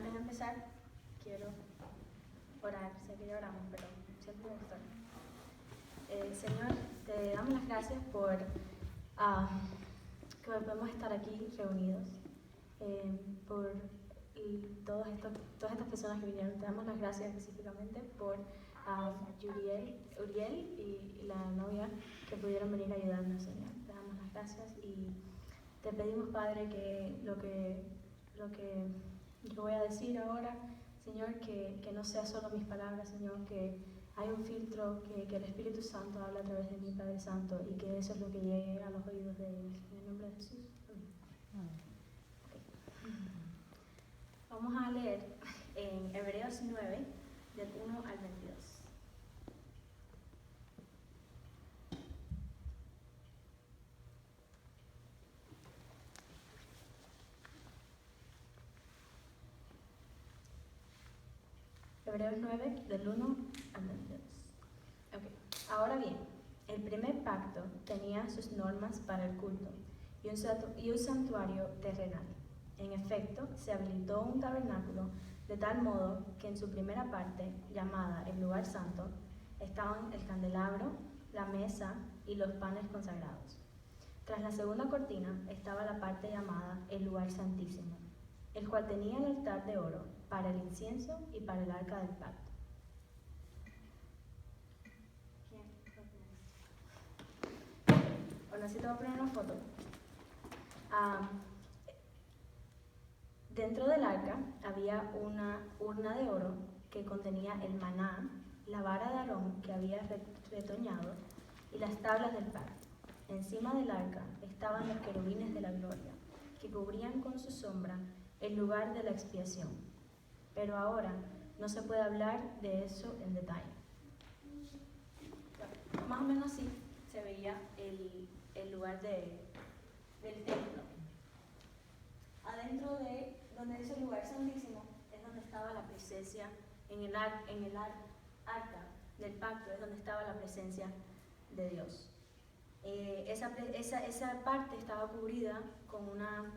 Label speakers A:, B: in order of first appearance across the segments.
A: Antes de empezar, quiero orar. Sé que ya oramos, pero siempre me gusta. Señor, te damos las gracias por que podemos estar aquí reunidos, por todas estas personas que vinieron. Te damos las gracias específicamente por Uriel y la novia que pudieron venir a ayudarnos, Señor. Te damos las gracias y te pedimos, Padre, que lo que yo voy a decir ahora, Señor, que no sea solo mis palabras, Señor, que hay un filtro, que el Espíritu Santo habla a través de mí, Padre Santo, y que eso es lo que llegue a los oídos de ellos. En el nombre de Jesús. Amén. Okay. Vamos a leer en Hebreos 9, del 1 al 22. Hebreos 9, del 1 al 22. Okay. Ahora bien, el primer pacto tenía sus normas para el culto y un santuario terrenal. En efecto, se habilitó un tabernáculo de tal modo que en su primera parte, llamada el lugar santo, estaban el candelabro, la mesa y los panes consagrados. Tras la segunda cortina estaba la parte llamada el lugar santísimo, el cual tenía el altar de oro para el incienso y para el arca del pacto. Bueno, así te voy a poner una foto. Dentro del arca había una urna de oro que contenía el maná, la vara de Aarón que había retoñado y las tablas del pacto. Encima del arca estaban los querubines de la gloria, que cubrían con su sombra el lugar de la expiación. Pero ahora no se puede hablar de eso en detalle. Más o menos así se veía el lugar del templo. Adentro de donde dice el lugar santísimo es donde estaba la presencia, en el arca del pacto es donde estaba la presencia de Dios. Esa parte estaba cubrida con una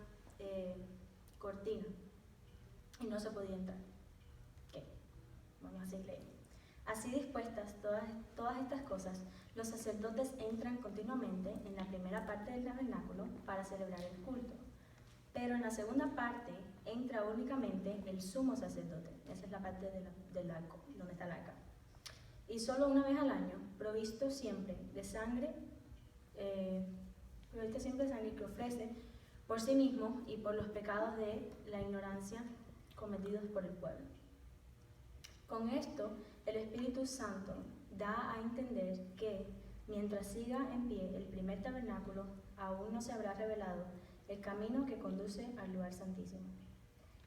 A: cortina y no se podía entrar. Okay. Vamos a seguir leyendo. Así dispuestas todas estas cosas, los sacerdotes entran continuamente en la primera parte del tabernáculo para celebrar el culto. Pero en la segunda parte entra únicamente el sumo sacerdote. Esa es la parte del arco, donde está el arca. Y solo una vez al año, provisto siempre de sangre que ofrece por sí mismo y por los pecados de la ignorancia cometidos por el pueblo. Con esto, el Espíritu Santo da a entender que, mientras siga en pie el primer tabernáculo, aún no se habrá revelado el camino que conduce al lugar santísimo.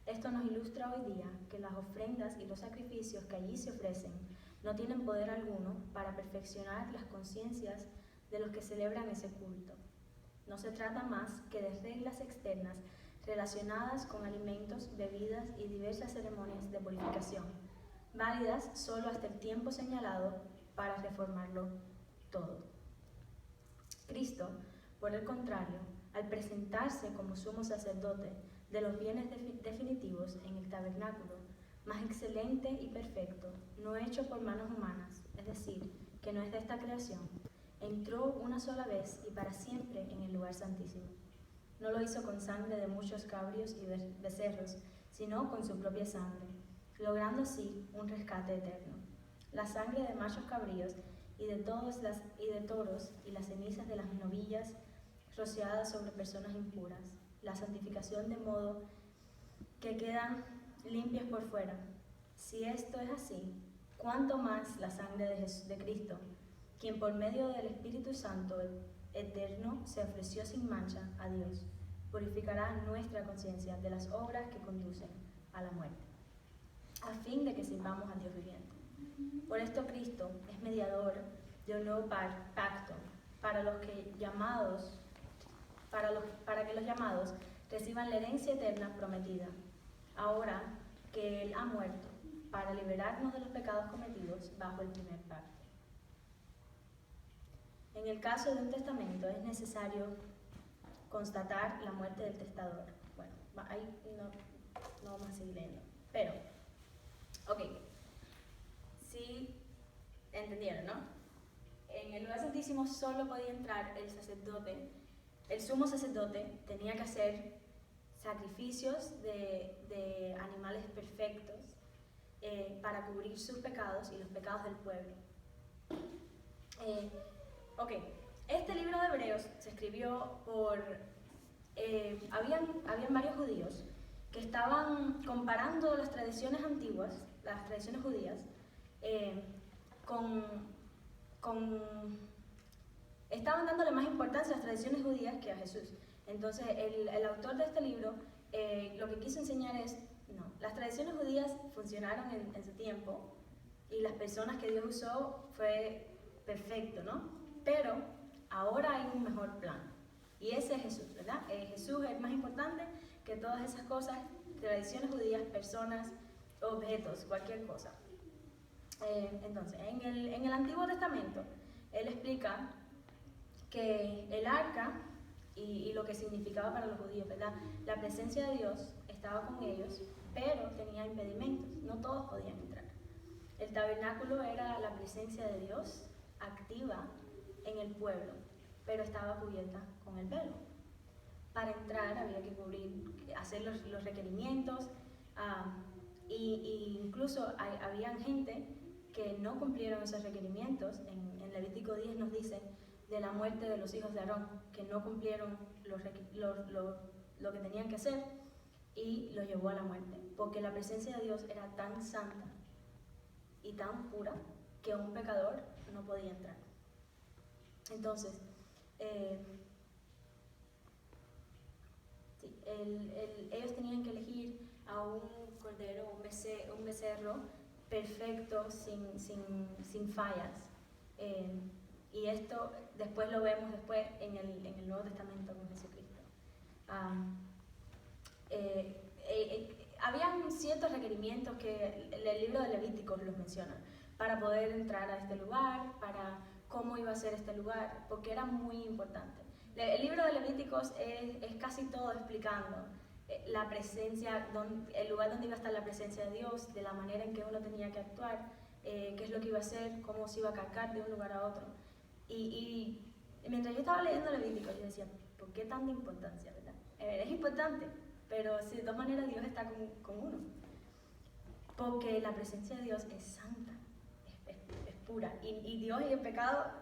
A: Esto nos ilustra hoy día que las ofrendas y los sacrificios que allí se ofrecen no tienen poder alguno para perfeccionar las conciencias de los que celebran ese culto. No se trata más que de reglas externas relacionadas con alimentos, bebidas y diversas ceremonias de purificación, válidas solo hasta el tiempo señalado para reformarlo todo. Cristo, por el contrario, al presentarse como sumo sacerdote de los bienes definitivos en el tabernáculo, más excelente y perfecto, no hecho por manos humanas, es decir, que no es de esta creación, entró una sola vez y para siempre en el lugar santísimo. No lo hizo con sangre de muchos cabrios y becerros, sino con su propia sangre, logrando así un rescate eterno. La sangre de machos cabríos y de toros y las cenizas de las novillas rociadas sobre personas impuras, la santificación de modo que quedan limpias por fuera. Si esto es así, ¿cuánto más la sangre de Cristo, quien por medio del Espíritu Santo eterno se ofreció sin mancha a Dios, purificará nuestra conciencia de las obras que conducen a la muerte, a fin de que sirvamos al Dios viviente? Por esto Cristo es mediador de un nuevo pacto para que los llamados reciban la herencia eterna prometida, ahora que Él ha muerto, para liberarnos de los pecados cometidos bajo el primer pacto. En el caso de un testamento es necesario constatar la muerte del testador. Bueno, ahí no vamos a seguir leyendo. Pero, ok, sí entendieron, ¿no? En el lugar santísimo solo podía entrar el sacerdote, el sumo sacerdote tenía que hacer sacrificios de animales perfectos para cubrir sus pecados y los pecados del pueblo. Ok, este libro de Hebreos se escribió por... habían varios judíos que estaban comparando las tradiciones antiguas, las tradiciones judías, estaban dándole más importancia a las tradiciones judías que a Jesús. Entonces, el autor de este libro lo que quiso enseñar es, no, las tradiciones judías funcionaron en su tiempo y las personas que Dios usó fue perfecto, ¿no? Pero ahora hay un mejor plan y ese es Jesús, ¿verdad? Jesús es más importante que todas esas cosas, tradiciones judías, personas, objetos, cualquier cosa. Entonces, en el Antiguo Testamento, él explica que el arca y lo que significaba para los judíos, ¿verdad? La presencia de Dios estaba con ellos, pero tenía impedimentos, no todos podían entrar. El tabernáculo era la presencia de Dios activa en el pueblo, pero estaba cubierta con el velo. Para entrar había que hacer los requerimientos, y incluso habían gente que no cumplieron esos requerimientos. En Levítico 10 nos dice de la muerte de los hijos de Aarón, que no cumplieron lo que tenían que hacer y los llevó a la muerte, porque la presencia de Dios era tan santa y tan pura que un pecador no podía entrar. Entonces, ellos tenían que elegir a un cordero, un becerro perfecto, sin fallas. Y esto después lo vemos en el Nuevo Testamento con Jesucristo. Habían ciertos requerimientos que el libro de Levíticos los menciona para poder entrar a este lugar, para cómo iba a ser este lugar, porque era muy importante. El libro de Levíticos es casi todo explicando la presencia, el lugar donde iba a estar la presencia de Dios, de la manera en que uno tenía que actuar, qué es lo que iba a hacer, cómo se iba a cargar de un lugar a otro. Y mientras yo estaba leyendo Levíticos, yo decía, ¿por qué tanta importancia, verdad? Es importante, pero de todas maneras Dios está con uno. Porque la presencia de Dios es santa, es pura, y Dios y el pecado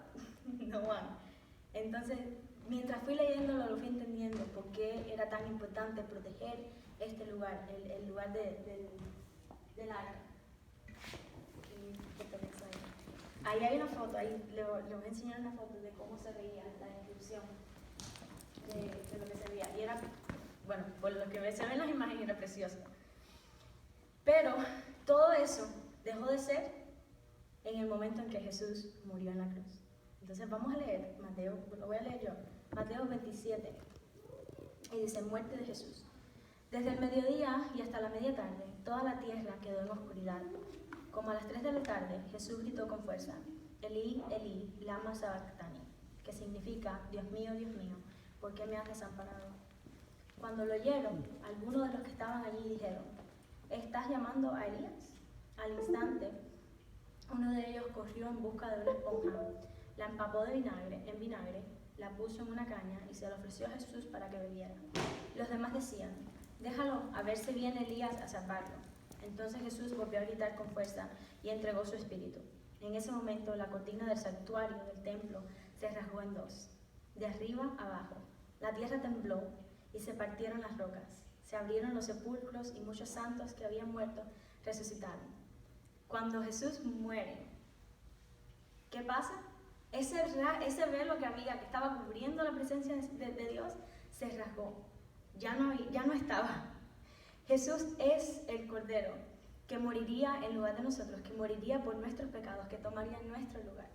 A: no van. Entonces, mientras fui leyéndolo, lo fui entendiendo por qué era tan importante proteger este lugar, el lugar del arca. Ahí hay una foto, ahí le voy a enseñar una foto de cómo se veía la descripción de lo que se veía. Y era, bueno, por lo que se ven en las imágenes, era precioso. Pero todo eso dejó de ser en el momento en que Jesús murió en la cruz. Entonces vamos a leer Mateo, lo voy a leer yo, Mateo 27, y dice, muerte de Jesús. Desde el mediodía y hasta la media tarde, toda la tierra quedó en oscuridad. Como a las 3 de la tarde, Jesús gritó con fuerza, Elí, Elí, lama sabactani, que significa, Dios mío, ¿por qué me has desamparado? Cuando lo oyeron, algunos de los que estaban allí dijeron, ¿estás llamando a Elías? Al instante, uno de ellos corrió en busca de una esponja, la empapó en vinagre, la puso en una caña y se la ofreció a Jesús para que bebiera. Los demás decían, déjalo, a ver si viene Elías a salvarlo. Entonces Jesús volvió a gritar con fuerza y entregó su espíritu. En ese momento la cortina del santuario del templo se rasgó en dos, de arriba abajo. La tierra tembló y se partieron las rocas. Se abrieron los sepulcros y muchos santos que habían muerto resucitaron. Cuando Jesús muere, ¿qué pasa? Ese velo que estaba cubriendo la presencia de Dios se rasgó. Ya no estaba. Jesús es el Cordero que moriría en lugar de nosotros, que moriría por nuestros pecados, que tomaría nuestro lugar.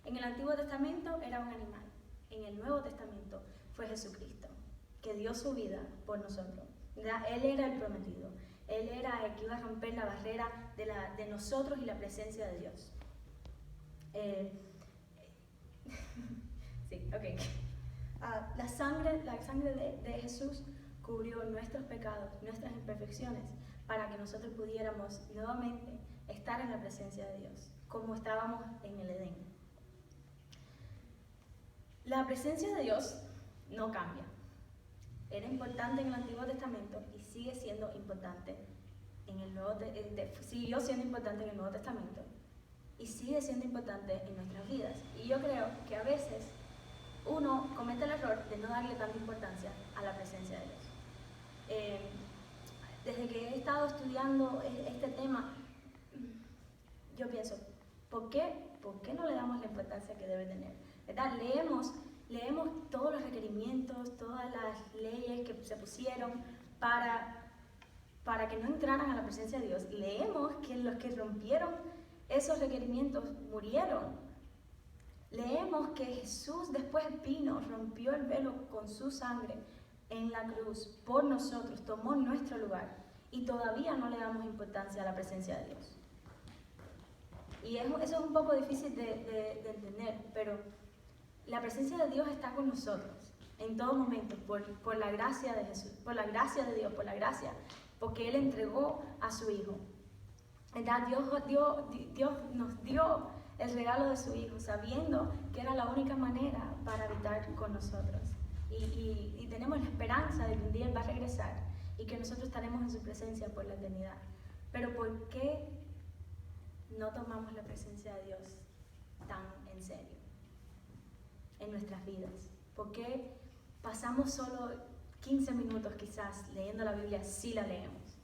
A: En el Antiguo Testamento era un animal. En el Nuevo Testamento fue Jesucristo, que dio su vida por nosotros. Él era el prometido. Él era el que iba a romper la barrera de nosotros y la presencia de Dios. Sí, ok. La sangre de Jesús cubrió nuestros pecados, nuestras imperfecciones, para que nosotros pudiéramos nuevamente estar en la presencia de Dios, como estábamos en el Edén. La presencia de Dios no cambia. Era importante en el Antiguo Testamento y sigue siendo importante en el Nuevo siguió siendo importante en el Nuevo Testamento y sigue siendo importante en nuestras vidas. Y yo creo que a veces uno comete el error de no darle tanta importancia a la presencia de Dios. Desde que he estado estudiando este tema, yo pienso, ¿por qué no le damos la importancia que debe tener? ¿Verdad? Leemos todos los requerimientos, todas las leyes que se pusieron para que no entraran a la presencia de Dios. Leemos que los que rompieron esos requerimientos murieron. Leemos que Jesús después vino, rompió el velo con su sangre en la cruz por nosotros, tomó nuestro lugar y todavía no le damos importancia a la presencia de Dios. Y eso es un poco difícil de entender, pero la presencia de Dios está con nosotros en todo momento por la gracia de Jesús, por la gracia de Dios, porque Él entregó a su Hijo. ¿Verdad? Dios nos dio el regalo de su Hijo, sabiendo que era la única manera para habitar con nosotros. Y tenemos la esperanza de que un día Él va a regresar y que nosotros estaremos en su presencia por la eternidad. Pero ¿por qué no tomamos la presencia de Dios tan en serio en nuestras vidas? ¿Por qué pasamos solo 15 minutos quizás leyendo la Biblia, si la leemos,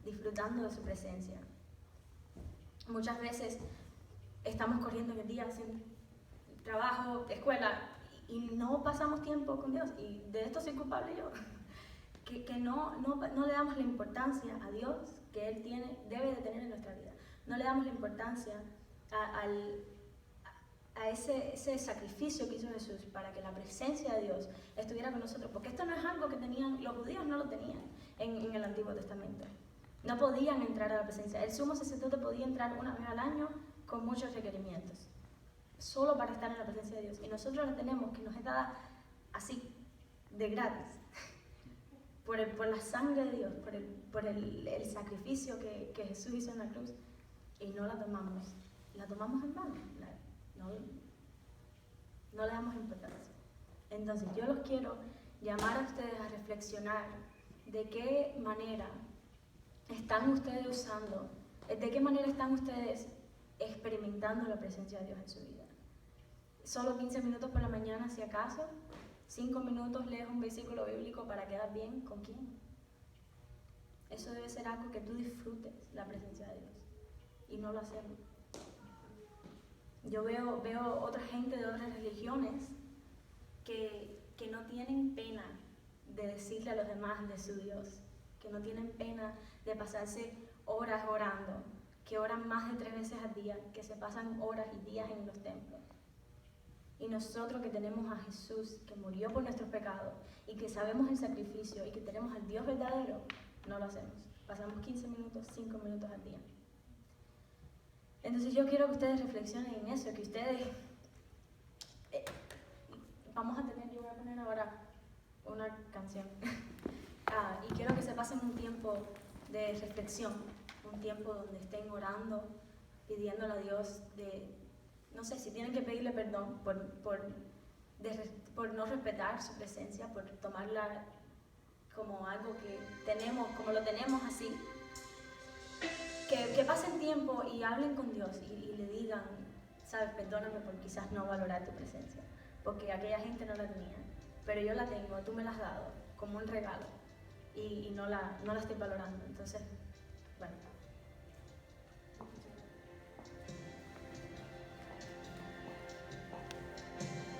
A: disfrutando de su presencia? Muchas veces estamos corriendo en el día haciendo trabajo, escuela, y no pasamos tiempo con Dios. Y de esto soy culpable yo. Que no le damos la importancia a Dios que Él debe de tener en nuestra vida. No le damos la importancia a ese sacrificio que hizo Jesús para que la presencia de Dios estuviera con nosotros. Porque esto no es algo que tenían, los judíos no lo tenían en el Antiguo Testamento. No podían entrar a la presencia. El sumo sacerdote podía entrar una vez al año con muchos requerimientos, solo para estar en la presencia de Dios. Y nosotros la tenemos, que nos es dada así, de gratis, por la sangre de Dios, por el sacrificio que Jesús hizo en la cruz, y no la tomamos en vano, no le damos importancia. Entonces yo los quiero llamar a ustedes a reflexionar de qué manera están ustedes usando, de qué manera están ustedes experimentando la presencia de Dios en su vida. Solo 15 minutos por la mañana, si acaso. 5 minutos lees un versículo bíblico para quedar bien. ¿Con quién? Eso debe ser algo que tú disfrutes, la presencia de Dios. Y no lo hacemos. Yo veo otra gente de otras religiones que no tienen pena de decirle a los demás de su Dios, que no tienen pena de pasarse horas orando, que oran más de 3 veces al día, que se pasan horas y días en los templos. Y nosotros que tenemos a Jesús, que murió por nuestros pecados, y que sabemos el sacrificio, y que tenemos al Dios verdadero, no lo hacemos. Pasamos 15 minutos, 5 minutos al día. Entonces yo quiero que ustedes reflexionen en eso, que ustedes... yo voy a poner ahora una canción. Y quiero que se pasen un tiempo de reflexión, un tiempo donde estén orando, pidiéndole a Dios no sé si tienen que pedirle perdón por no respetar su presencia, por tomarla como algo que tenemos, como lo tenemos así. Que pasen tiempo y hablen con Dios y le digan, sabes, perdóname por quizás no valorar tu presencia, porque aquella gente no la tenía, pero yo la tengo, tú me la has dado como un regalo y no la estoy valorando. Entonces